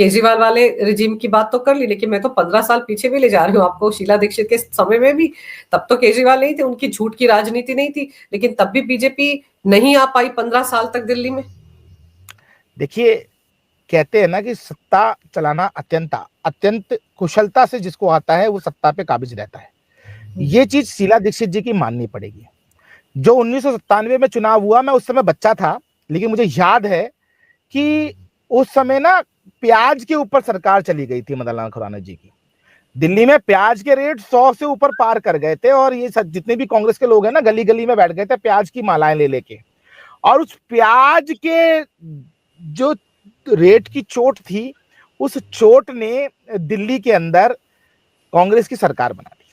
केजरीवाल वाले रिजीम की बात तो कर ली, लेकिन मैं तो 15 साल पीछे भी ले जा रही हूँ आपको। शीला दीक्षित के समय में भी, तब तो केजरीवाल नहीं थे, उनकी झूठ की राजनीति नहीं थी, लेकिन तब भी बीजेपी नहीं आ पाई 15 साल तक दिल्ली में। देखिए, कहते हैं ना कि सत्ता चलाना अत्यंत कुशलता से जिसको आता है वो सत्ता पे काबिज रहता है। ये चीज शीला दीक्षित जी की माननी पड़ेगी। जो 1997 में चुनाव हुआ, मैं उस समय बच्चा था, लेकिन मुझे याद है कि उस समय ना प्याज के ऊपर सरकार चली गई थी मदन लाल खुराना जी की। दिल्ली में प्याज के रेट 100 से ऊपर पार कर गए थे, और ये जितने भी कांग्रेस के लोग हैं ना, गली गली में बैठ गए थे प्याज की मालाएं ले लेके। और उस प्याज के जो रेट की चोट थी, उस चोट ने दिल्ली के अंदर कांग्रेस की सरकार बना दी।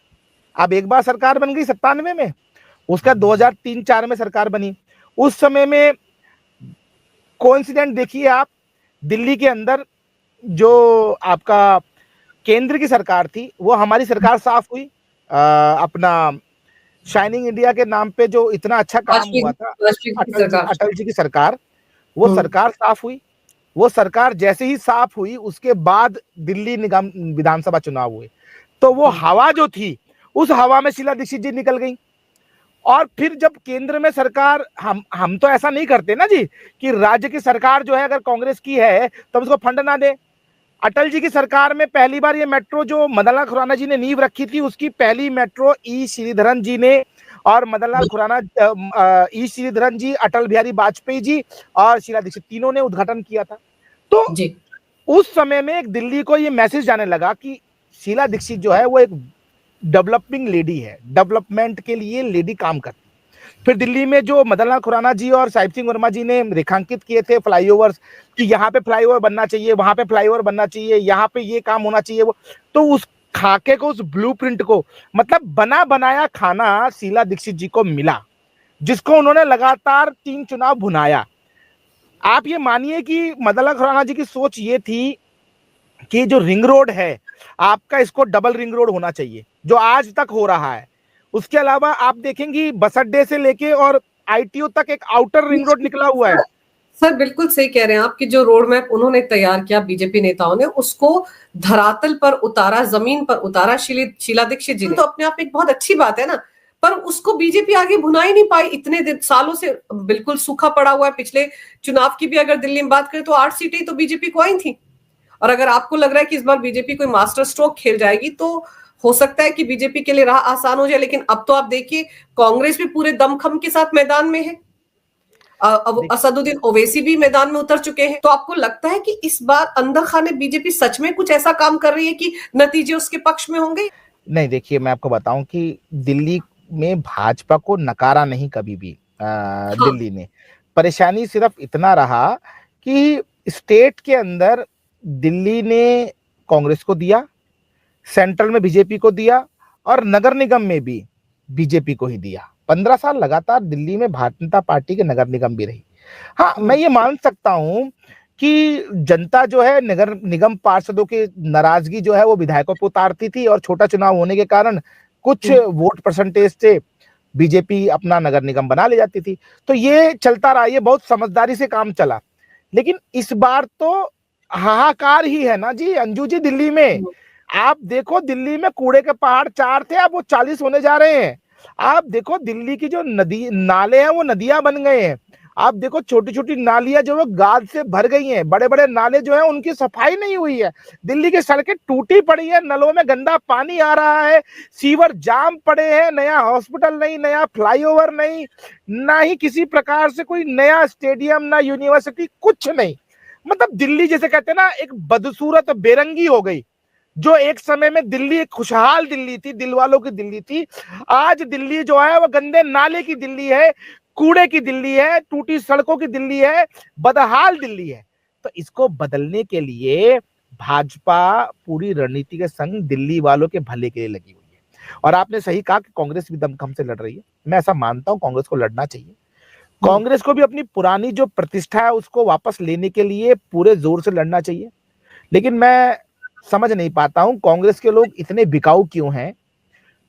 अब एक बार सरकार बन गई 97 में, उसका 2003-4 में सरकार बनी। उस समय में कोइंसिडेंट देखिए आप, दिल्ली के अंदर जो आपका केंद्र की सरकार थी वो हमारी सरकार साफ हुई। अपना शाइनिंग इंडिया के नाम पे जो इतना अच्छा काम हुआ था, अटल जी की सरकार, वो सरकार साफ हुई। वो सरकार जैसे ही साफ हुई, उसके बाद दिल्ली निगम विधानसभा चुनाव हुए, तो वो हवा जो थी, उस हवा में शीला दीक्षित जी निकल गई। और फिर जब केंद्र में सरकार, हम तो ऐसा नहीं करते ना जी कि राज्य की सरकार जो है अगर कांग्रेस की है तो उसको फंड ना दे। अटल जी की सरकार में पहली बार ये मेट्रो जो मदन लाल खुराना जी ने नींव रखी थी, उसकी पहली मेट्रो ई श्रीधरन जी ने, और मदन लाल खुराना, ई श्रीधरन जी, अटल बिहारी वाजपेयी जी और शीला दीक्षित, तीनों ने उद्घाटन किया था। तो उस समय में एक दिल्ली को ये मैसेज जाने लगा कि शीला दीक्षित जो है वो एक डेवलपिंग लेडी है, डेवलपमेंट के लिए लेडी काम करती। फिर दिल्ली में जो मदन लाल खुराना जी और साहिब सिंह वर्मा जी ने रेखांकित किए थे फ्लाईओवर्स, कि यहाँ पे फ्लाईओवर बनना चाहिए, वहां पे फ्लाईओवर बनना चाहिए, यहाँ पे ये काम होना चाहिए, वो तो उस खाके को, उस ब्लूप्रिंट को, मतलब बना बनाया खाना शीला दीक्षित जी को मिला, जिसको उन्होंने लगातार 3 चुनाव भुनाया। आप ये मानिए कि मदन लाल खुराना जी की सोच ये थी कि जो रिंग रोड है आपका, इसको डबल रिंग रोड होना चाहिए, जो आज तक हो रहा है। उसके अलावा आप देखेंगी बस अड्डे से लेके और आईटीओ तक एक आउटर रिंग रोड निकला हुआ है। सर बिल्कुल सही कह रहे हैं आप कि जो रोड मैप उन्होंने तैयार किया बीजेपी नेताओं ने, उसको धरातल पर उतारा, जमीन पर उतारा शीला दीक्षित जी ने। तो अपने आप में एक बहुत अच्छी बात है ना, पर उसको बीजेपी आगे भुना ही नहीं पाई इतने सालों से। बिल्कुल सूखा पड़ा हुआ है। पिछले चुनाव की भी अगर दिल्ली में बात करें तो 8 सीटें तो बीजेपी को आई थी। और अगर आपको लग रहा है कि इस बार बीजेपी कोई मास्टर स्ट्रोक खेल जाएगी, तो हो सकता है कि बीजेपी के लिए राह आसान हो जाए। लेकिन अब तो आप देखिए, कांग्रेस भी पूरे दमखम के साथ मैदान में है, असदुद्दीन ओवैसी भी मैदान में उतर चुके हैं। तो आपको लगता है कि इस बार अंदर खाने बीजेपी सच में कुछ ऐसा काम कर रही है कि नतीजे उसके पक्ष में होंगे? नहीं, देखिए मैं आपको बताऊं कि दिल्ली में भाजपा को नकारा नहीं कभी भी दिल्ली ने। परेशानी सिर्फ इतना रहा कि स्टेट के अंदर दिल्ली ने कांग्रेस को दिया, सेंट्रल में बीजेपी को दिया, और नगर निगम में भी बीजेपी को ही दिया। 15 साल लगातार दिल्ली में भारतीय जनता पार्टी के नगर निगम भी रही। हाँ, मैं ये मान सकता हूं कि जनता जो है नगर निगम पार्षदों की नाराजगी जो है वो विधायकों पर उतारती थी, और छोटा चुनाव होने के कारण कुछ वोट परसेंटेज से बीजेपी अपना नगर निगम बना ले जाती थी। तो ये चलता रहा, ये बहुत समझदारी से काम चला। लेकिन इस बार तो हाहाकार ही है ना जी अंजू जी। दिल्ली में आप देखो, दिल्ली में कूड़े के पहाड़ 4 थे, अब वो 40 होने जा रहे हैं। आप देखो दिल्ली की जो नदी नाले हैं वो नदियां बन गए हैं। आप देखो छोटी छोटी नालियां जो है गाद से भर गई हैं, बड़े बड़े नाले जो है उनकी सफाई नहीं हुई है। दिल्ली की सड़कें टूटी पड़ी है, नलों में गंदा पानी आ रहा है, सीवर जाम पड़े हैं, नया हॉस्पिटल नहीं, नया फ्लाईओवर नहीं, ना ही किसी प्रकार से कोई नया स्टेडियम, ना यूनिवर्सिटी, कुछ नहीं। मतलब दिल्ली जैसे कहते हैं ना, एक बदसूरत बेरंगी हो गई। जो एक समय में दिल्ली एक खुशहाल दिल्ली थी, दिल वालों की दिल्ली थी, आज दिल्ली जो है वो गंदे नाले की दिल्ली है, कूड़े की दिल्ली है, टूटी सड़कों की दिल्ली है, बदहाल दिल्ली है। तो इसको बदलने के लिए भाजपा पूरी रणनीति के संग दिल्ली वालों के भले के लिए लगी हुई है। और आपने सही कहा कि कांग्रेस भी दमखम से लड़ रही है। मैं ऐसा मानता हूं, कांग्रेस को लड़ना चाहिए। कांग्रेस को भी अपनी पुरानी जो प्रतिष्ठा है उसको वापस लेने के लिए पूरे जोर से लड़ना चाहिए। लेकिन मैं समझ नहीं पाता हूं कांग्रेस के लोग इतने बिकाऊ क्यों हैं।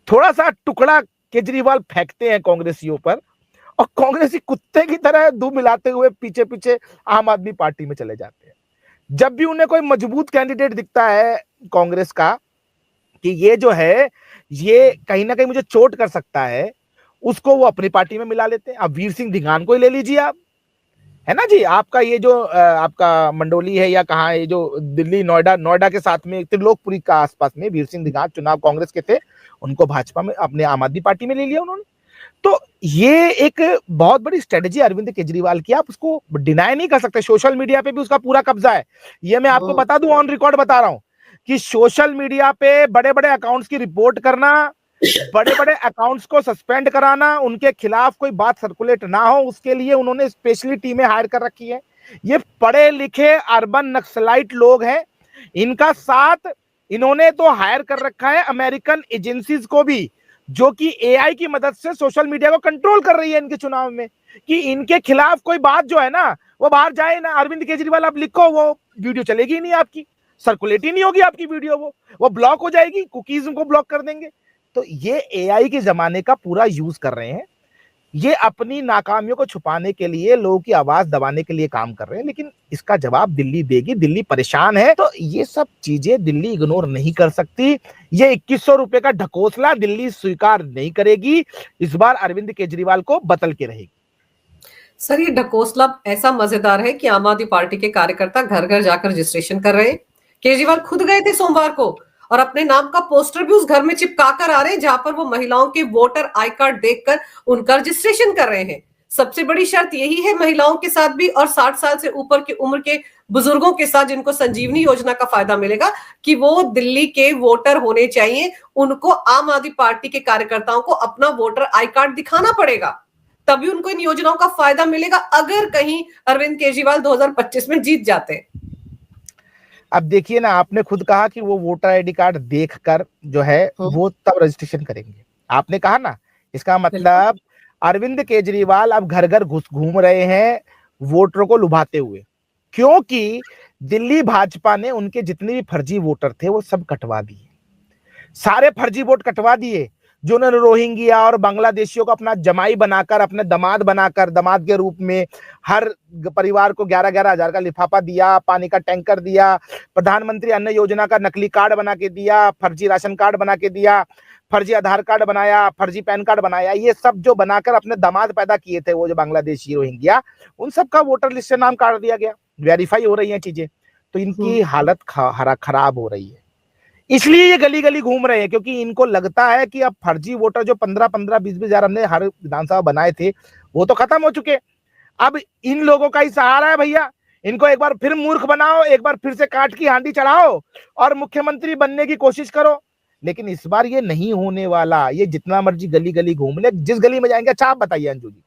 थोड़ा सा टुकड़ा केजरीवाल फेंकते हैं कांग्रेसियों पर, और कांग्रेसी कुत्ते की तरह दूध मिलाते हुए पीछे पीछे आम आदमी पार्टी में चले जाते हैं। जब भी उन्हें कोई मजबूत कैंडिडेट दिखता है कांग्रेस का कि ये जो है ये कहीं ना कहीं मुझे चोट कर सकता है, उसको वो अपनी पार्टी में मिला लेते हैं। अब वीर सिंह दीगान को ही ले लीजिए आप, है ना जी, आपका ये जो आपका मंडोली है या कहाँ है, जो दिल्ली नोएडा, नोएडा के साथ में त्रिलोकपुरी का आसपास में वीर सिंह दीगान चुनाव कांग्रेस के थे, उनको भाजपा में, अपने आम आदमी पार्टी में ले लिया उन्होंने। तो ये एक बहुत बड़ी स्ट्रेटेजी अरविंद केजरीवाल की, आप उसको डिनाई नहीं कर सकते। सोशल मीडिया पे भी उसका पूरा कब्जा है, ये मैं आपको बता दूं, ऑन रिकॉर्ड बता रहा हूं कि सोशल मीडिया पे बड़े बड़े अकाउंट्स की रिपोर्ट करना, बड़े बड़े अकाउंट्स को सस्पेंड कराना, उनके खिलाफ कोई बात सर्कुलेट ना हो, उसके लिए उन्होंने स्पेशली टीमें हायर कर रखी है। ये पढ़े लिखे अर्बन नक्सलाइट लोग हैं, इनका साथ इन्होंने तो हायर कर रखा है अमेरिकन एजेंसीज को भी, जो कि एआई की मदद से सोशल मीडिया को कंट्रोल कर रही है इनके चुनाव में, कि इनके खिलाफ कोई बात जो है ना वो बाहर जाए ना। अरविंद केजरीवाल आप लिखो, वो वीडियो चलेगी ही नहीं आपकी, सर्कुलेट ही नहीं होगी आपकी वीडियो, वो ब्लॉक हो जाएगी, कुकीज उनको ब्लॉक कर देंगे। तो ये एआई के जमाने का पूरा यूज कर रहे हैं, ये अपनी नाकामियों को छुपाने के लिए, लोगों की आवाज दबाने के लिए काम कर रहे हैं, लेकिन इसका जवाब दिल्ली देगी। दिल्ली परेशान है, तो ये सब चीजें दिल्ली इग्नोर नहीं कर सकती। ये 2100 रुपए का ढकोसला दिल्ली स्वीकार नहीं करेगी, इस बार अरविंद केजरीवाल को बदल के रहेगी। सर, ये ढकोसला ऐसा मजेदार है कि आम आदमी पार्टी के कार्यकर्ता घर घर जाकर रजिस्ट्रेशन कर रहे हैं। केजरीवाल खुद गए थे सोमवार को और अपने नाम का पोस्टर भी उस घर में चिपका कर आ रहे हैं, जहां पर वो महिलाओं के वोटर आई कार्ड देखकर उनका रजिस्ट्रेशन कर रहे हैं। सबसे बड़ी शर्त यही है महिलाओं के साथ भी और 60 साल से ऊपर की उम्र के बुजुर्गों के साथ, जिनको संजीवनी योजना का फायदा मिलेगा, कि वो दिल्ली के वोटर होने चाहिए। उनको आम आदमी पार्टी के कार्यकर्ताओं को अपना वोटर आई कार्ड दिखाना पड़ेगा, तभी उनको इन योजनाओं का फायदा मिलेगा, अगर कहीं अरविंद केजरीवाल 2025 में जीत जाते हैं। अब देखिए ना, आपने खुद कहा कि वो वोटर आईडी कार्ड देखकर जो है वो तब रजिस्ट्रेशन करेंगे, आपने कहा ना। इसका मतलब अरविंद केजरीवाल अब घर घर घूम रहे हैं वोटरों को लुभाते हुए, क्योंकि दिल्ली भाजपा ने उनके जितने भी फर्जी वोटर थे वो सब कटवा दिए, सारे फर्जी वोट कटवा दिए। जो उन्होंने रोहिंग्या और बांग्लादेशियों को अपना जमाई बनाकर, अपने दामाद बनाकर, दामाद के रूप में हर परिवार को 11-11 हजार का लिफाफा दिया, पानी का टैंकर दिया, प्रधानमंत्री अन्न योजना का नकली कार्ड बना के दिया, फर्जी राशन कार्ड बना के दिया, फर्जी आधार कार्ड बनाया, फर्जी पैन कार्ड बनाया, ये सब जो बनाकर अपने दामाद पैदा किए थे वो जो बांग्लादेशी रोहिंग्या, उन सब का वोटर लिस्ट से नाम काट दिया गया। वेरीफाई हो रही है चीजें, तो इनकी हालत खराब हो रही है। इसलिए ये गली गली घूम रहे हैं, क्योंकि इनको लगता है कि अब फर्जी वोटर जो 15-15, 20-20 हजार हमने हर विधानसभा बनाए थे वो तो खत्म हो चुके, अब इन लोगों का ही सहारा है भैया। इनको एक बार फिर मूर्ख बनाओ, एक बार फिर से काट की हांडी चढ़ाओ और मुख्यमंत्री बनने की कोशिश करो। लेकिन इस बार ये नहीं होने वाला। ये जितना मर्जी गली गली घूम ले, जिस गली में जाएंगे, अच्छा आप बताइए अंजू जी,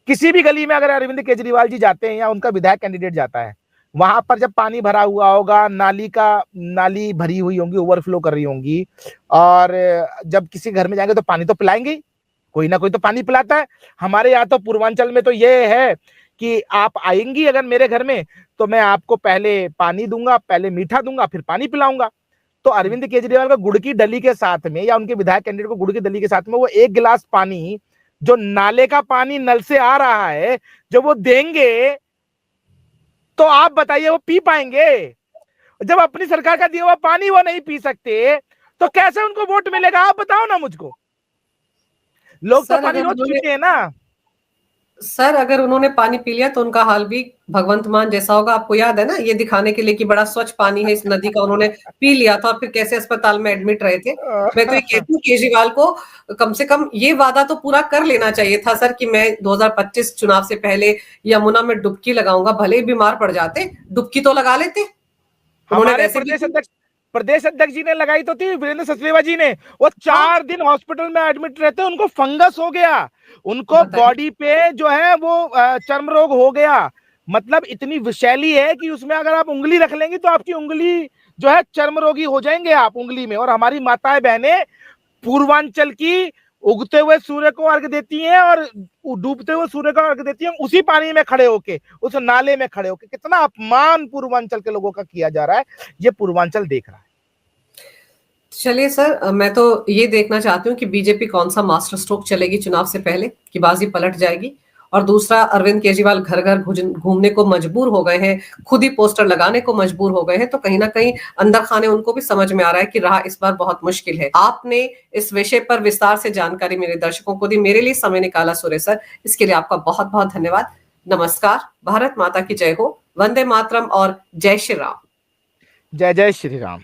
किसी भी गली में अगर अरविंद केजरीवाल जी जाते हैं या उनका विधायक कैंडिडेट जाता है, वहां पर जब पानी भरा हुआ होगा, नाली भरी हुई होंगी, ओवरफ्लो कर रही होंगी, और जब किसी घर में जाएंगे तो पानी तो पिलाएंगे, कोई ना कोई तो पानी पिलाता है। हमारे यहाँ तो पूर्वांचल में तो ये है कि आप आएंगी अगर मेरे घर में तो मैं आपको पहले पानी दूंगा, पहले मीठा दूंगा, फिर पानी पिलाऊंगा। तो अरविंद केजरीवाल का गुड़ की डली के साथ में, या उनके विधायक कैंडिडेट को गुड़ की डली के साथ में, वो एक गिलास पानी, जो नाले का पानी नल से आ रहा है, जो वो देंगे, तो आप बताइए वो पी पाएंगे? जब अपनी सरकार का दिया हुआ पानी वो नहीं पी सकते तो कैसे उनको वोट मिलेगा? आप बताओ ना मुझको। लोग तो पानी रोज पीते हैं ना। सर, अगर उन्होंने पानी पी लिया तो उनका हाल भी भगवंत मान जैसा होगा। आपको याद है ना, ये दिखाने के लिए कि बड़ा स्वच्छ पानी है इस नदी का, उन्होंने पी लिया था और फिर कैसे अस्पताल में एडमिट रहे थे। मैं तो ये कहती हूँ केजरीवाल को कम से कम ये वादा तो पूरा कर लेना चाहिए था सर, कि मैं 2025 चुनाव से पहले यमुना में डुबकी लगाऊंगा। भले ही बीमार पड़ जाते, डुबकी तो लगा लेते। हमारे प्रदेश अध्यक्ष जी ने लगाई तो थी, वीरेंद्र सचदेवा जी ने। वो 4 दिन हॉस्पिटल में एडमिट रहते, उनको फंगस हो गया, उनको बॉडी पे जो है वो चर्म रोग हो गया। मतलब इतनी विषैली है कि उसमें अगर आप उंगली रख लेंगी तो आपकी उंगली जो है चर्म रोगी हो जाएंगे आप उंगली में। और हमारी माताएं बहनें पूर्वांचल की उगते हुए सूर्य को अर्घ देती हैं और डूबते हुए सूर्य को अर्घ देती हैं उसी पानी में खड़े होके, उस नाले में खड़े होके। कितना अपमान पूर्वांचल के लोगों का किया जा रहा है, ये पूर्वांचल देख रहा है। चलिए सर, मैं तो ये देखना चाहती हूँ कि बीजेपी कौन सा मास्टर स्ट्रोक चलेगी चुनाव से पहले, कि बाजी पलट जाएगी और दूसरा अरविंद केजरीवाल घर घर घूमने को मजबूर हो गए हैं, खुद ही पोस्टर लगाने को मजबूर हो गए हैं, तो कहीं ना कहीं अंदर खाने उनको भी समझ में आ रहा है कि राह इस बार बहुत मुश्किल है। आपने इस विषय पर विस्तार से जानकारी मेरे दर्शकों को दी, मेरे लिए समय निकाला सुरेश सर, इसके लिए आपका बहुत बहुत धन्यवाद। नमस्कार, भारत माता की जय हो, वंदे मातरम और जय श्री राम। जय जय श्री राम।